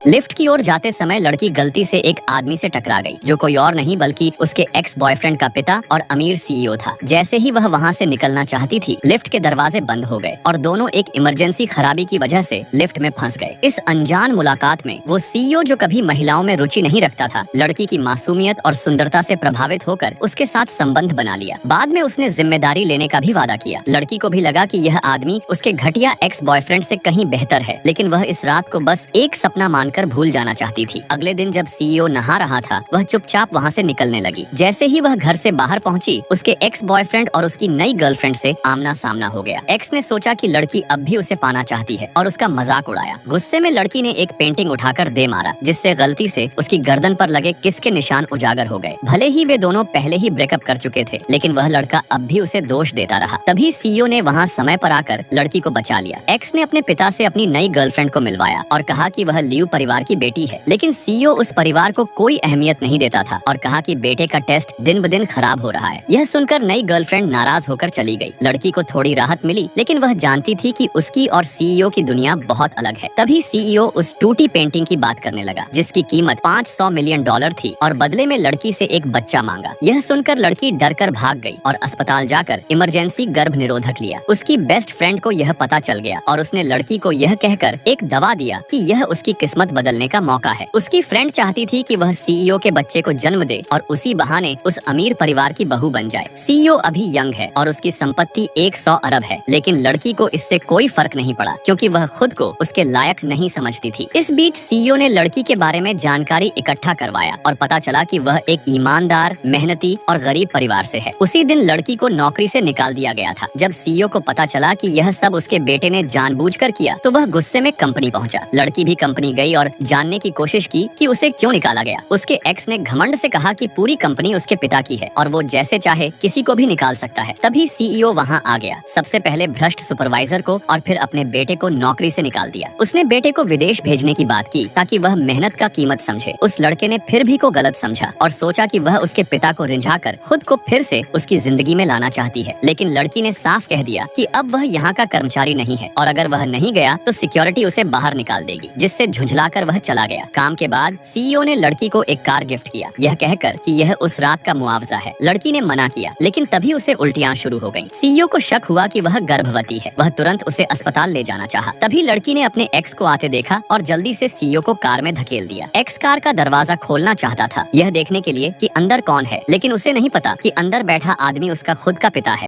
Lift की ओर जाते समय लड़की गलती से एक आदमी से टकरा गई, जो कोई और नहीं बल्कि उसके एक्स बॉयफ्रेंड का पिता और अमीर सीईओ था। जैसे ही वह वहां से निकलना चाहती थी, लिफ्ट के दरवाजे बंद हो गए और दोनों एक इमरजेंसी खराबी की वजह से लिफ्ट में फंस गए। इस अनजान मुलाकात में वो सीईओ, जो कभी महिलाओं में रुचि नहीं रखता था, लड़की की मासूमियत और सुंदरता से प्रभावित होकर उसके साथ संबंध बना लिया। बाद में उसने जिम्मेदारी लेने का भी वादा किया। लड़की को भी लगा कि यह आदमी उसके घटिया एक्स बॉयफ्रेंड से कहीं बेहतर है, लेकिन वह इस रात को बस एक सपना मानकर भूल जाना चाहती थी। अगले दिन जब सीईओ नहा रहा था, वह चुपचाप वहाँ से निकलने लगी। जैसे ही वह घर से बाहर पहुंची, उसके एक्स बॉयफ्रेंड और उसकी नई गर्लफ्रेंड से आमना सामना हो गया। एक्स ने सोचा कि लड़की अब भी उसे पाना चाहती है और उसका मजाक उड़ाया। गुस्से में लड़की ने एक पेंटिंग उठाकर दे मारा, जिससे गलती से उसकी गर्दन पर लगे किस के निशान उजागर हो गए। भले ही वे दोनों पहले ही ब्रेकअप कर चुके थे, लेकिन वह लड़का अब भी उसे दोष देता रहा। तभी सीईओ ने वहाँ समय पर आकर लड़की को बचा लिया। एक्स ने अपने पिता से अपनी नई गर्लफ्रेंड को मिलवाया और कहा कि वह लियू परिवार की बेटी है, लेकिन सीईओ उस परिवार को कोई अहमियत नहीं देता था और कहा कि बेटे का टेस्ट दिन ब दिन खराब हो रहा है। यह सुनकर नई गर्लफ्रेंड नाराज होकर चली गई। लड़की को थोड़ी राहत मिली, लेकिन वह जानती थी कि उसकी और सीईओ की दुनिया बहुत अलग है। तभी सीईओ उस टूटी पेंटिंग की बात करने लगा, जिसकी कीमत $500 मिलियन थी और बदले में लड़की से एक बच्चा मांगा। यह सुनकर लड़की डरकर भाग गई और अस्पताल जाकर इमरजेंसी गर्भ निरोधक लिया। उसकी बेस्ट फ्रेंड को यह पता चल गया और उसने लड़की को यह कहकर एक दवा दिया कि यह उसकी किस्मत बदलने का मौका है। उसकी फ्रेंड चाहती थी कि वह सीईओ के बच्चे को जन्म दे और उसी बहाने उस अमीर परिवार की बहू बन जाए। सीईओ अभी यंग है और उसकी संपत्ति 100 अरब है, लेकिन लड़की को इससे कोई फर्क नहीं पड़ा, क्योंकि वह खुद को उसके लायक नहीं समझती थी। इस बीच सीईओ ने लड़की के बारे में जानकारी इकट्ठा करवाया और पता चला कि वह एक ईमानदार, मेहनती और गरीब परिवार से है। उसी दिन लड़की को नौकरी से निकाल दिया गया था। जब सीईओ को पता चला कि यह सब उसके बेटे ने जानबूझकर किया, तो वह गुस्से में कंपनी पहुंचा। लड़की भी कंपनी गई और जानने की कोशिश की कि उसे क्यों निकाला गया। उसके एक्स ने घमंड से कहा कि पूरी कंपनी उसके पिता की है और वो जैसे चाहे किसी को भी निकाल सकता है। तभी सीईओ वहां आ गया। सबसे पहले भ्रष्ट सुपरवाइजर को और फिर अपने बेटे को नौकरी से निकाल दिया। उसने बेटे को विदेश भेजने की बात की ताकि वह मेहनत का कीमत समझे। उस लड़के ने फिर भी को गलत समझा और सोचा कि वह उसके पिता को रिझाकर खुद को फिर से उसकी जिंदगी में लाना चाहती है, लेकिन लड़की ने साफ कह दिया कि अब वह यहाँ का कर्मचारी नहीं है और अगर वह नहीं गया तो सिक्योरिटी उसे बाहर निकाल देगी, जिससे झुंझलाकर वह चला गया। काम के बाद सीईओ ने लड़की को एक कार गिफ्ट किया, यह कहकर कि यह उस रात का मुआवजा है। लड़की ने मना किया, लेकिन तभी उसे उल्टियां शुरू हो गईं। सीईओ को शक हुआ कि वह गर्भवती है। वह तुरंत उसे अस्पताल ले जाना चाहा। तभी लड़की ने अपने एक्स को आते देखा और जल्दी से सीईओ को कार में धकेल दिया। एक्स कार का दरवाजा खोलना चाहता था, यह देखने के लिए कि अंदर कौन है, लेकिन उसे नहीं पता कि अंदर बैठा आदमी उसका खुद का पिता है।